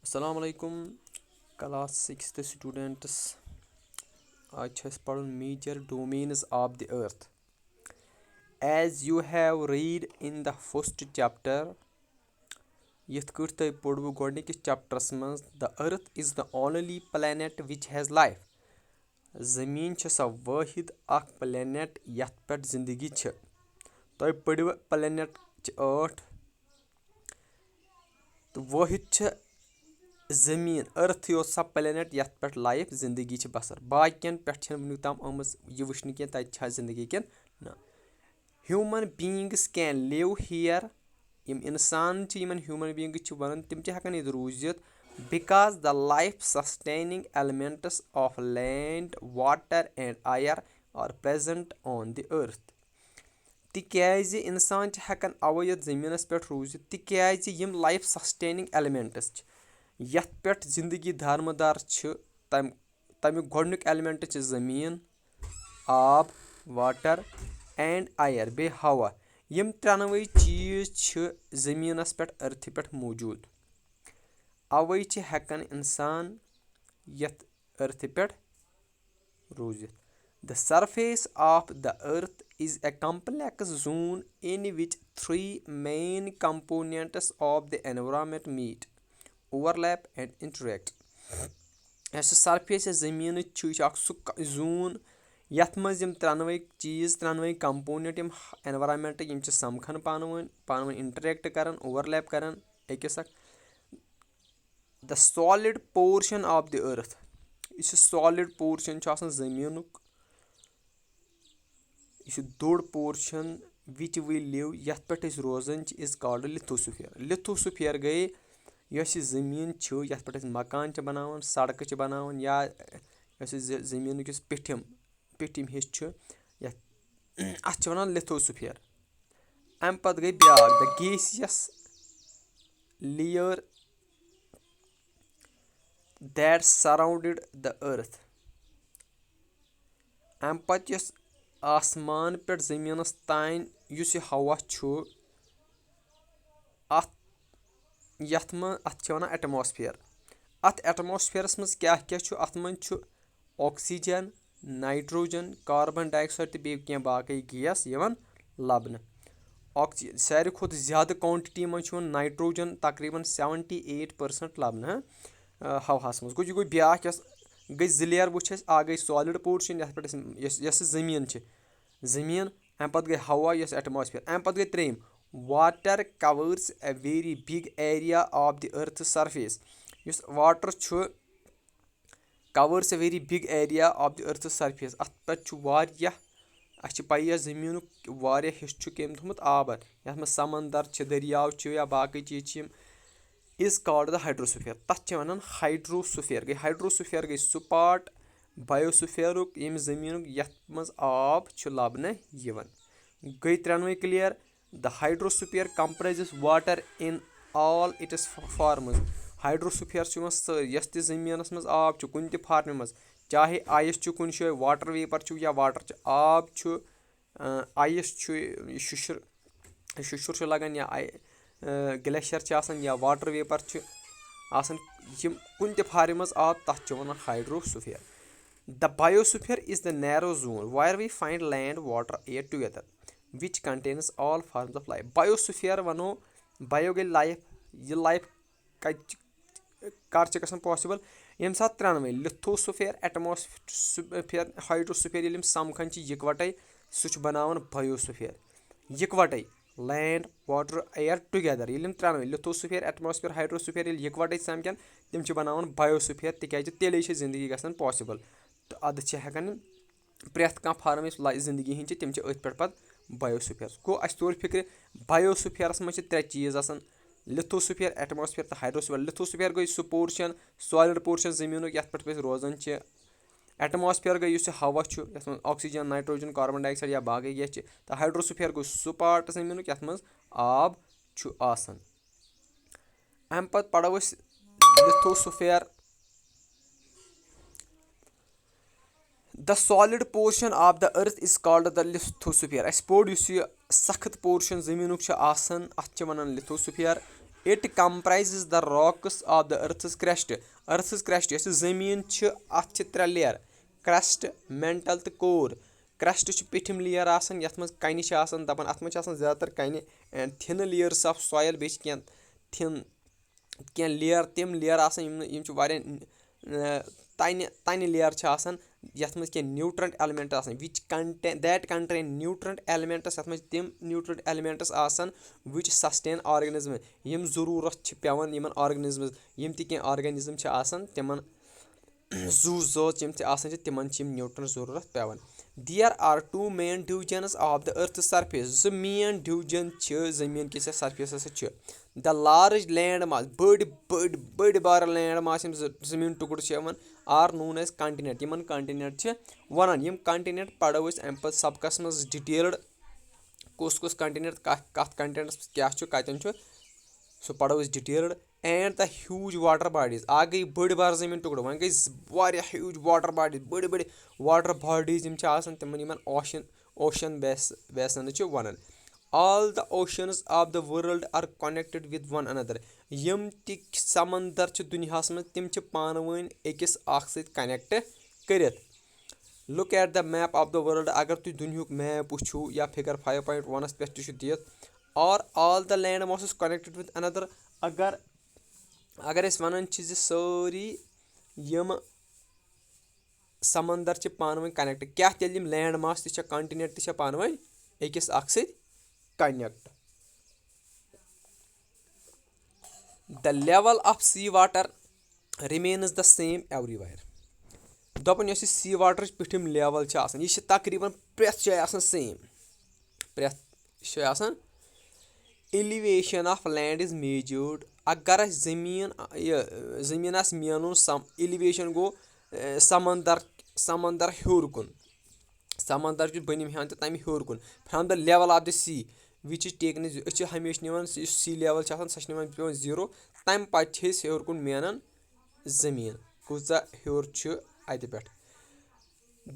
Assalamu alaikum, class 6th students. आज छ अस पढ़न major domains of the earth. As you have read in the first chapter, यिथ कट तुम पढ़व गोडनिकिस चैप्टरस मज the earth is the only planet which has life. ज़मीन छ सा वाहिद अख planet यथ पेट जिंदगी छ. तुम पढ़व planet 8 तो वाहिद छ ज़मीन अर्थ यो सा प्लेनेट यथ पे लाइफ जिंदगी बसर बाकियन पे वुनिक तम आमज यह वुचन कह तथा जिंदगी कन ना. Human beings can live here यम इंसान यमन ह्यूमन बीइंग्स वन तम हेकन ये रूजित because the life sustaining elements of land water and air are present on the earth. तिक्याज इंसान हेकन अवो ये जमीनस पे रूजित तिक्याज यम लाइफ सस्टेनिंग एलिमेंट्स यथ पे जिंदगी दारमदार तमिक गोडनिक एलिमेंट ज़मीन आब वाटर एंड आयर बे हवा. यम त्रेनवे चीज ज़मीनस पे अर्थ पे मौजूद अवे हेकन इंसान यथ अर्थ पे रूजित. The surface of the earth is a complex zone in which three main components of the environment meet, overlap and interact. Yes surface ज़मीन सह जून यथ मज त्रेनवे चीज त्रेनवे कंपोनेंट एनवायरमेंट यम समखन पान इंटरेक्ट कर ओवरलैप कर अकिस. The solid portion of the earth यह सॉलिड पोर्शन ज़मीन यह दोड़ पोर्शन विच वी लिव यथ पे रोजान इज कॉल्ड लिथोस्फीयर. लिथोस्फीयर गई यस ज़मीन यथ पे मकान बनावान सड़क बनावान या ज़मीन पिठिम हिस्स अत वन लिथोस्फीयर. अम पत गई ब्याक the gaseous layer that surrounded the earth. अम पत यस आसमान पे ज़मीनस तान युस यह हवा यथ अत वन एटमॉस्फेयर. अत एटमॉस्फेयरस मज क्या अत मज ऑक्सीजन नाइट्रोजन कार्बन डाइऑक्साइड तो बेह बाकी गैस यवन लबन. ऑक्सीजन सारे खुद ज़्यादा क्वांटिटी मज नाइट्रोजन तकरीबन 78% लबन हवास मज. गो ब्या गई जिलेयर वो आ गई सॉलिड पोर्शन यथ पे ज़मीन ज़मीन अम पत गई हवा यस एटमॉस्फेयर. अम पत गई त्रेम water covers a very big area of the earth surface. यस water covers a very big area of the earth surface. अत पे अस पी ज़मीन हिस्स कम थोमुत आबद यथ मज समंदर दरियाव या बाकी चीज इज कॉल्ड द हाइड्रोस्फीयर. तथ वन हाइड्रोस्फीयर. गई हाइड्रोस्फीयर गई सु पार्ट बायोस्फीयर यम ज़मीन यथ मज आब लबन यवन. गई त्रेनवे clear. The hydrosphere comprises water in all its forms. Hydrosphere यस त ज़मीनस मज आब कुन त फॉर्म मज चाहे आइस कुन जाए वाटर वेपर या वाटर आब आइस शुशर शुशर लगन या ग्लेशियर या वाटर वेपर कुन त फॉर्म मज आब तथ वन hydrosphere. The biosphere is the narrow zone where we find land water air together which contains all forms of life. Biosphere वनो बायो गई लाइफ. यह लाइफ कर पॉसिबल यम सात त्रेनवे लिथोस्फीयर एटमॉस्फेयर हाइड्रोस्फीयर ये समखन इकवटे सह बनावन बायोस्फीयर. इकवटे लैंड वाटर एयर टुगेदर ये त्रेनवे लिथोस्फीयर एटमॉस्फेयर हाइड्रोस्फीयर ये इकवटे समकन तम बनावन बायोस्फीयर तिकाज तेले जिंदगी गसन पॉसिबल. तो अद हेकन प्रेथ कह फॉर्म जिंदगी हंद तम अथ पे पत बायोस्फीयर. गो अस तोर फिक्र बायोस्फीयरस मज त्रे चीज लिथोस्फीयर एटमॉस्फेयर तो हाइड्रोस्फीयर. लिथोस्फीयर गई सह पोर्शन सॉलिड पोर्शन ज़मीन यथ पे रोजान. एटमॉस्फेयर गई हवा यथ मज ऑक्सीजन नाइट्रोजन कार्बन डाइऑक्साइड या बाकी गैस. तो हाइड्रोस्फीयर गो सह पार्ट ज़मीन यथ मज आब आसान. अम पत पढ़ो lithosphere. The solid portion of the earth is called the lithosphere. अस पोर सख्त पोर्शन ज़मीन अत वन lithosphere. It comprises the rocks of the earth's crust. Earth's crust یۄس یہِ زٔمیٖن چھِ اَتھ چھِ 3 لیر: کرٛسٹ، مینٹل تہٕ کور. کرٛسٹ چھُ پیٚٹھِم لیر آسان یَتھ منٛز کنہِ چھِ آسان دَپان اَتھ منٛز چھِ آسان زیادٕ تر کنہِ اینڈ تھِنہٕ لیٲرٕس آف سویل. بیٚیہِ چھِ کینٛہہ لیر تِم لیر آسان یِم چھِ واریاہ تَنہِ لیر چھِ آسان یَتھ منٛز کینٛہہ نیوٗٹرنٹ ایلمنٹ آسان دیٹ کنٹین نیوٗٹرنٹ ایلمنٹس. یَتھ منٛز تِم نیوٗٹرنٹ ایلمنٹس آسان وِچ سسٹین آرگنزم یِم ضروٗرت چھِ پیٚوان یِمن آرگنزمز. یِم تہِ کینٛہہ آرگنزم چھِ آسان تِمن زوٗ زٲژ یِم تہِ آسان چھِ تِمن چھِ یِم نیوٗٹرنٹ ضروٗرت پیٚوان. There are 2 main divisions of the earth surface. 2 main division چھِ زٔمیٖن کِس یتھ سرفیسس سۭتۍ چھِ. د لارٕج لینڈ ماس بٔڑۍ بارٕ لینڈ ماس یِم زٔمیٖن ٹُکرٕ چھِ یِوان آر نون ایز کنٹِنیٚنٹ. یِمن کنٹِنیٚنٹ چھِ وَنان. یِم کنٹِنیٚنٹ پرو أسۍ اَمہِ پتہٕ سبقس منٛز ڈِٹیلٕڈ. کُس کنٹِنیٚنٹ کتھ کنٹِنیٚنٹس کیاہ چھُ کتٮ۪ن چھُ سُہ پرو أسۍ detailed. And the huge water bodies. اکھ گٔے بٔڑۍ بارٕ زٔمیٖن ٹُکرٕ وۄنۍ گٔے واریاہ ہیوٗج واٹر باڈیٖز. بٔڑۍ واٹر باڈیٖز یِم چھِ آسان تِمن یِمن اوشن بیسنز چھِ وَنان. All the oceans of the world are connected with one another. یِم تہِ سمندر چھِ دُنیاہس منٛز تِم چھِ پانہٕ ؤنۍ أکِس اکھ سۭتۍ کنیکٹ کٔرِتھ. Look at the map of the world. اگر تُہۍ دُنیہُک میپ وٕچھِو یا فِگر 5.1 پٮ۪ٹھ تہِ چھُ دِتھ. آل د لینڈ ماسز کونیکٹِڈ وِد انَدر. اگر أسۍ وَنان چھِ زِ سٲری یِم سمندر چھِ پانہٕ ؤنۍ کنیکٹ. کیاہ تیٚلہِ یِم لینڈ ماس تہِ چھا کنٹِنیٚنٹ تہِ چھا پانہٕ ؤنۍ أکِس اکھ سۭتۍ connect. The level of sea water remains the same everywhere. دَپان یۄس یہِ سی واٹرٕچ پیٚٹھِم لیول چھِ آسان یہِ چھِ تقریٖبن پرٛٮ۪تھ جایہِ آسان سیم. پرٛٮ۪تھ جایہِ آسان. Elevation of land is measured. اگر اَسہِ زٔمیٖن آسہِ مینُن ایلیویشن گوٚو سمندر ہیوٚر کُن. سمندر چھُ بٔنِم ہیٚوان تہٕ تَمہِ ہیوٚر کُن from the level of the sea which is taken. أسۍ چھِ ہمیشہٕ نِوان یُس سی لیول چھِ آسان سۄ چھِ نِوان پیٚوان 0. تَمہِ پتہٕ چھِ أسۍ ہیوٚر کُن مینان زٔمیٖن کۭژاہ ہیوٚر چھُ اَتہِ پٮ۪ٹھ.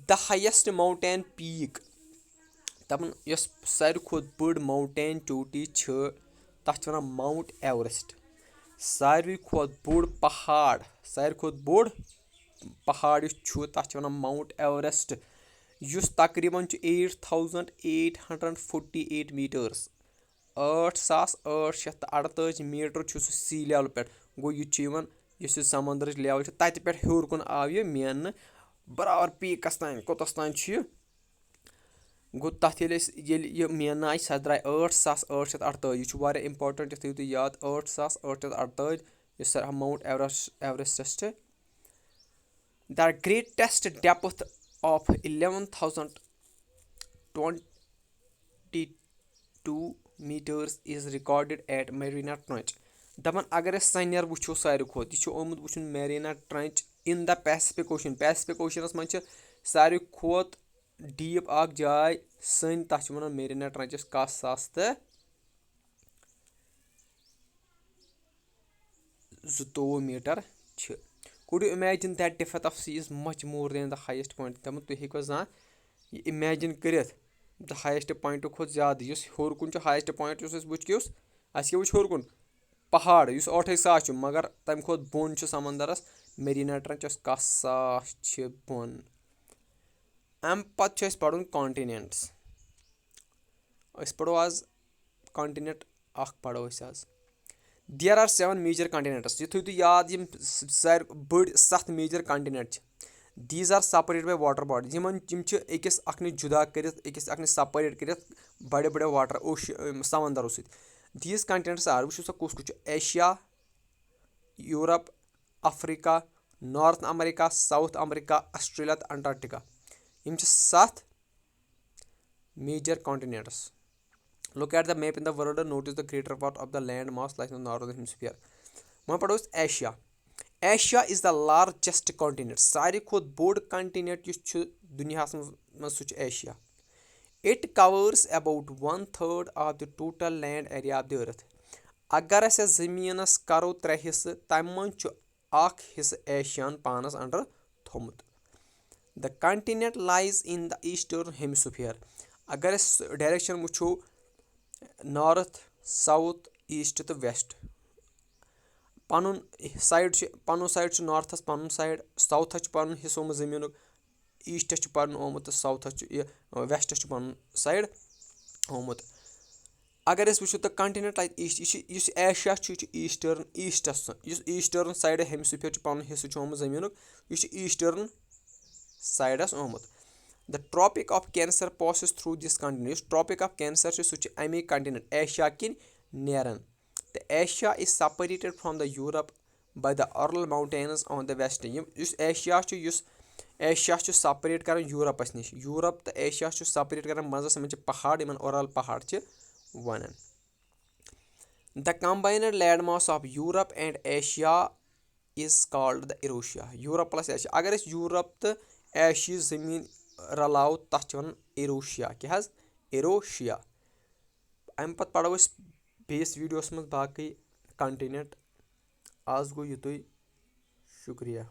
د ہایسٹ ماوُنٹین پیٖک. دَپان یۄس ساروی کھۄتہٕ بٔڑ ماوُنٹین چوٹی چھِ تَتھ چھِ وَنان ماوُنٹ ایوریسٹ. ساروی کھۄتہٕ بوٚڑ پہاڑ یُس چھُ تَتھ چھِ وَنان ماوُنٹ ایوریسٹ. یُس تقریٖبن چھُ 8,848 میٖٹٲرٕس. 8,848 میٖٹر چھُ سُہ سی لیولہِ پٮ۪ٹھ. گوٚو یہِ چھُ یِوان یُس یہِ سمندرٕچ لیول چھِ تَتہِ پٮ۪ٹھ ہیوٚر کُن آو یہِ میننہٕ برابر پیٖکس تانۍ. کوٚتَس تانۍ چھُ یہِ گوٚو تَتھ ییٚلہِ یہِ میننہٕ آیہِ سۄ درٛاے 8,848. یہِ چھُ واریاہ اِمپاٹنٹ. یہِ تھٲیِو تُہۍ یاد 8,848 یُس ماوُنٹ ایوریسٹ چھِ. The greatest depth of 11,022 metres is recorded at Mariana Trench. دَپان اگر أسۍ سنیر وٕچھو ساروی کھۄتہٕ یہِ چھُ آمُت وٕچھُن میریٖنا ٹرٛنچ اِن د پیسفِک اوشن. پیسفِک اوشنس منٛز چھِ ساروی کھۄتہٕ ڈیٖپ اکھ جاے سٔنۍ تَتھ چھِ وَنان میریٖنا ٹرٛنچ یۄس 1,022 میٖٹر چھِ. Could you imagine that depth of sea is much more than the highest point. دَپان تُہۍ ہیٚکوا زانٛہہ یہِ اِمیجِن کٔرِتھ د ہایسٹ پویِنٹ کھۄتہٕ زیادٕ یُس ہیوٚر کُن چھُ ہایسٹ پویِنٹ یُس اَسہِ وٕچھ اَسہِ کیاہ وٕچھ ہیوٚر کُن پہاڑ یُس 8,000 چھُ مگر تَمہِ کھۄتہٕ بۄن چھُ سمندرس میریٖنا ٹرٛنچ یۄس 1,000 چھِ بۄن. اَمہِ پتہٕ چھُ اَسہِ پرُن کانٹِنیٚنٹٕس. أسۍ پرو آز کانٹِنیٚنٹ اکھ پرو أسۍ آز. There are 7 major continents. یہِ تھٲیِو تُہۍ یاد یِم بٔڑۍ 7 میجر کانٹِنیٚنٹ چھِ. These are separate by water bodies. یِم چھِ أکِس اکھ نِش جُدا کٔرِتھ أکِس اکھ نِش سپریٹ کٔرِتھ بڑٮ۪و سمندرو سۭتۍ. دیٖز کانٹِنیٚنٹٕس آر وٕچھِو سا کُس چھُ. Asia, Europe, Africa, North America, South America, Australia تہٕ انٹارکٹِکا. یِم چھِ 7 major continents. Look at the map in the world. Notice the greater part of the land mass like in northern hemisphere. وۄنۍ پرو أسۍ Asia. Asia is the largest continent. ساروی کھۄتہٕ بوٚڑ کانٹِنیٚنٹ یُس چھُ دُنیاہس منٛز سُہ چھُ Asia. It covers about 1/3 of the total land area of the earth. اگر أسۍ اَتھ زٔمیٖنس کرو 3 حِصہٕ تَمہِ منٛز چھُ اکھ حِصہٕ ایشیاہن پانس انڈر تھوٚمُت. The continent lies in the eastern hemisphere. اگر أسۍ ڈایریکشن وٕچھو نارتھ، ساوُتھ، ایٖسٹ تہٕ ویسٹ پَنُن سایڈ چھُ نارتھَس پَنُن سایڈ، ساوتھَس چھُ پَنُن حِصہٕ آمُت زٔمیٖنُک، ایٖسٹَس چھُ پَنُن آمُت تہٕ ساوتھَس چھُ یہِ وٮ۪سٹَس چھُ پَنُن سایڈ آمُت. اگر أسۍ وٕچھو تہٕ کَنٹِنٮ۪نٛٹ ایٖسٹ یہِ چھُ یُس ایشیا چھُ یہِ چھُ ایٖسٹَس یُس ایٖسٹٲرٕن سایڈٕ ہیمسِفِیَر چھُ پَنُن حِصہٕ چھُ آمُت زٔمیٖنُک یہِ چھُ ایٖسٹٲرٕن سایڈَس آمُت. The tropic of cancer passes through this continent. یُس ٹرٛاپِک آف کینسَر چھُ سُہ چھُ اَمے کَنٹِنٮ۪نٛٹ ایشیا کِنۍ نیران تہٕ Asia is separated from the Europe by the Ural mountains on the west. یُس ایشیا چھُ سَپریٹ کَران یوٗرَپَس نِش. یوٗرپ تہٕ ایشیا چھُ سَپریٹ کَران منٛزَس یِمَن چھِ پہاڑ یِمَن اورل پہاڑ چھِ وَنان. The combined land mass of Europe and Asia is called the Eurasia. Europe plus Asia. اگر أسۍ یوٗرپ تہٕ ایشیہِ زٔمیٖن رلاوو تَتھ چھِ وَنان ایروشیا. کیٛاہ حظ ایروشیا. اَمہِ پَتہٕ پَرو أسۍ بیٚیِس ویٖڈیوَس منٛز باقٕے کَنٹِنٮ۪نٛٹ. آز گوٚو یُتُے. شُکریہ.